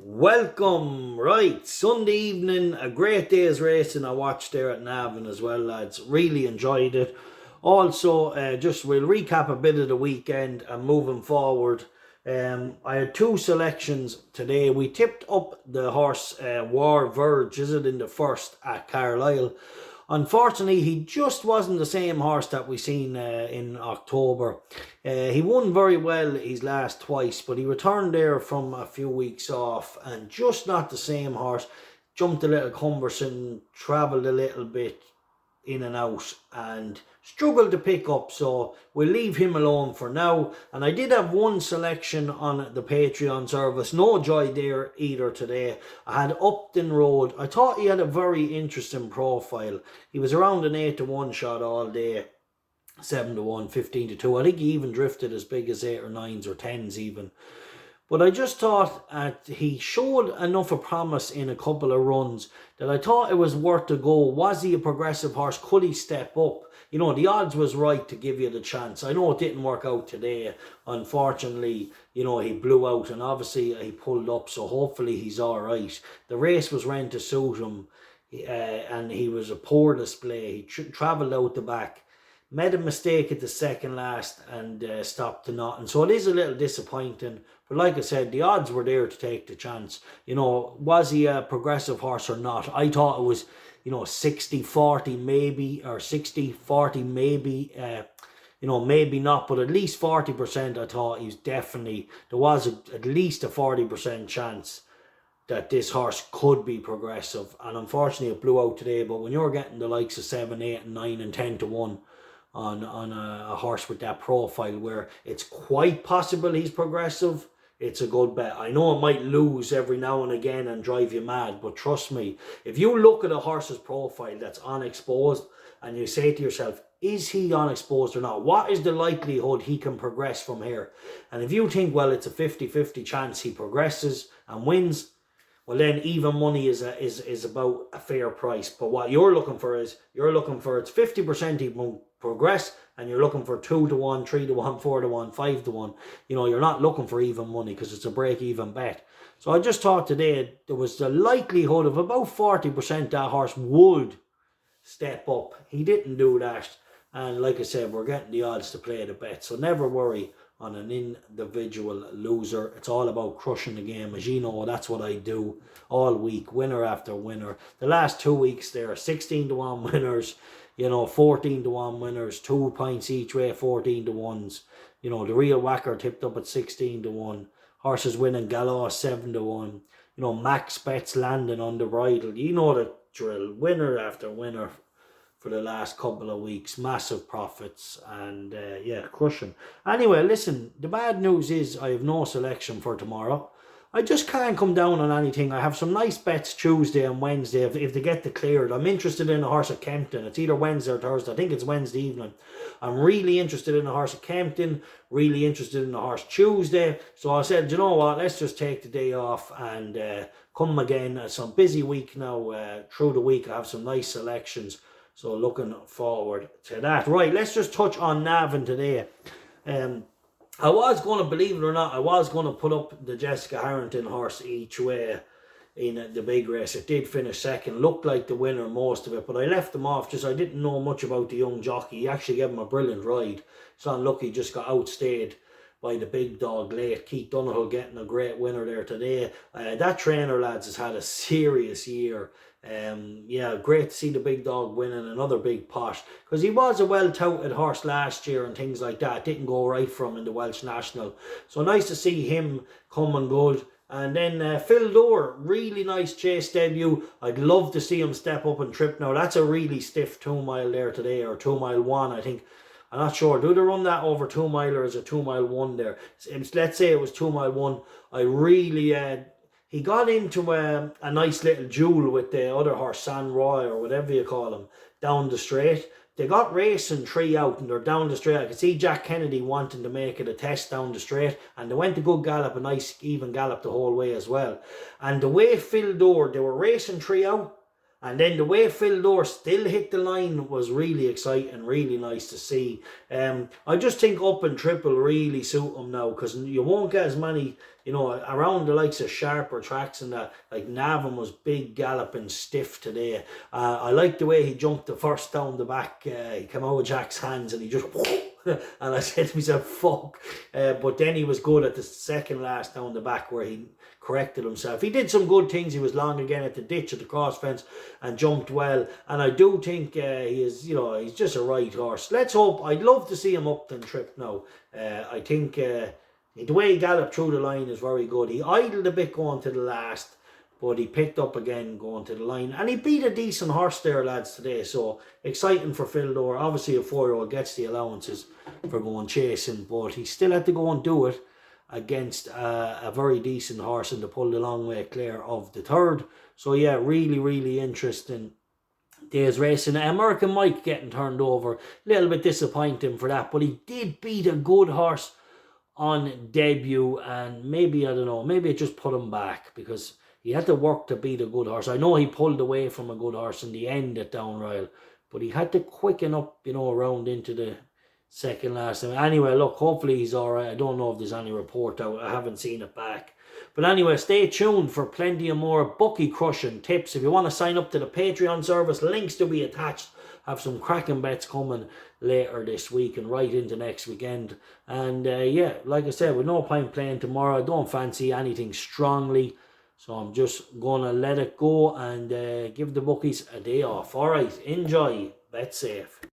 Welcome, right, Sunday evening, a great day's racing I watched there at Navan as well, lads. Really enjoyed it. Also, just we'll recap a bit of the weekend and moving forward. I had two selections today. We tipped up the horse War Verge, is it, in the first at Carlisle. Unfortunately, he just wasn't the same horse that we seen in October. He won very well his last twice, but he returned there from a few weeks off and just not the same horse. Jumped a little cumbersome, travelled a little bit in and out and struggled to pick up, so we'll leave him alone for now. And I did have one selection on the Patreon service, no joy there either today. I had Upton Road. I thought he had a very interesting profile. He was around an 8-1 shot all day, 7-1, 15-2. I think he even drifted as big as 8 or 9s or 10s even. But I just thought he showed enough of promise in a couple of runs that I thought it was worth a go. Was he a progressive horse? Could he step up? You know, the odds was right to give you the chance. I know it didn't work out today. Unfortunately, you know, he blew out and obviously he pulled up, so hopefully he's all right. The race was rent to suit him and he was a poor display. He travelled out the back. Made a mistake at the second last and stopped to nothing. So it is a little disappointing. But like I said, the odds were there to take the chance. You know, was he a progressive horse or not? I thought it was, you know, 60-40 maybe, or 60-40 maybe. You know, maybe not, but at least 40% I thought he was definitely, there was at least a 40% chance that this horse could be progressive. And unfortunately it blew out today. But when you're getting the likes of 7, 8 and 9 and 10-1 on a horse with that profile where it's quite possible he's progressive, it's a good bet. I know it might lose every now and again and drive you mad, but trust me, if you look at a horse's profile that's unexposed and you say to yourself, is he unexposed or not? What is the likelihood he can progress from here? And if you think, well, it's a 50-50 chance he progresses and wins, well then even money is about a fair price. But what you're looking for is, it's 50% he won't progress, and you're looking for 2-1, 3-1, 4-1, 5-1. You know, you're not looking for even money because it's a break-even bet. So I just thought today there was the likelihood of about 40% that horse would step up. He didn't do that. And like I said, we're getting the odds to play the bet. So never worry on an individual loser. It's all about crushing the game. As you know, that's what I do all week, winner after winner. The last 2 weeks there, 16-1 winners, you know, 14-1 winners, 2 points each way, 14-1s. You know, the real whacker tipped up at 16-1. Horses winning Galah 7-1. You know, max bets landing on the bridle. You know the drill. Winner after winner for the last couple of weeks. Massive profits and yeah, crushing. Anyway, listen, the bad news is I have no selection for tomorrow. I just can't come down on anything. I have some nice bets Tuesday and Wednesday if they get declared. I'm interested in a horse at Kempton. It's either Wednesday or Thursday. I think it's Wednesday evening. I'm really interested in a horse at Kempton. Really interested in a horse Tuesday. So I said, you know what, let's just take the day off and come again. It's a busy week now. Through the week I have some nice selections. So looking forward to that. Right, let's just touch on Navan today. I was going to, believe it or not, I was going to put up the Jessica Harrington horse each way in the big race. It did finish second. Looked like the winner most of it, but I left him off. Just I didn't know much about the young jockey. He actually gave him a brilliant ride. It's unlucky, just got outstayed by the big dog late. Keith Donehill getting a great winner there today. That trainer, lads, has had a serious year. Yeah, great to see the big dog winning another big pot, because he was a well-touted horse last year and things like that. Didn't go right for him in the Welsh National. So nice to see him coming good. And then Phil Dore, really nice chase debut. I'd love to see him step up and trip now. That's a really stiff 2 mile there today, or 2 mile 1, I think. I'm not sure. Do they run that over 2 mile or is it 2 mile 1 there? Let's say it was 2 mile 1. I really, he got into a nice little duel with the other horse, San Roy or whatever you call him, down the straight. They got racing 3 out and they're down the straight. I could see Jack Kennedy wanting to make it a test down the straight, and they went a good gallop, a nice even gallop the whole way as well. And the way Phil Dore, they were racing 3 out, And then the way Phil Dore still hit the line was really exciting, really nice to see. I just think up and triple really suit him now, because you won't get as many, around the likes of sharper tracks and that. Like Navan was big, galloping, stiff today. I like the way he jumped the first down the back. He came out of Jack's hands and he just... and I said to myself, fuck. But then he was good at the second last down the back where he corrected himself. He did some good things. He was long again at the ditch at the cross fence and jumped well. And I do think he is, he's just a right horse. Let's hope. I'd love to see him up and trip now. I think the way he galloped through the line is very good. He idled a bit going to the last, but he picked up again going to the line. And he beat a decent horse there, lads, today. So exciting for Phil Dore. Obviously, a 4-year-old gets the allowances for going chasing, but he still had to go and do it against a very decent horse and to pull the long way clear of the third. So yeah, really, really interesting day's racing. American Mike getting turned over. A little bit disappointing for that, but he did beat a good horse on debut, and maybe, I don't know, maybe it just put him back because he had to work to beat a good horse. I know he pulled away from a good horse in the end at Down Royal, but he had to quicken up, around into the second last time. Anyway, look, hopefully he's alright. I don't know if there's any report out. I haven't seen it back. But anyway, stay tuned for plenty of more bookie crushing tips. If you want to sign up to the Patreon service, links to be attached. Have some cracking bets coming later this week and right into next weekend. And yeah, like I said, with no point playing tomorrow, I don't fancy anything strongly. So I'm just going to let it go and give the bookies a day off. Alright, enjoy. Bet safe.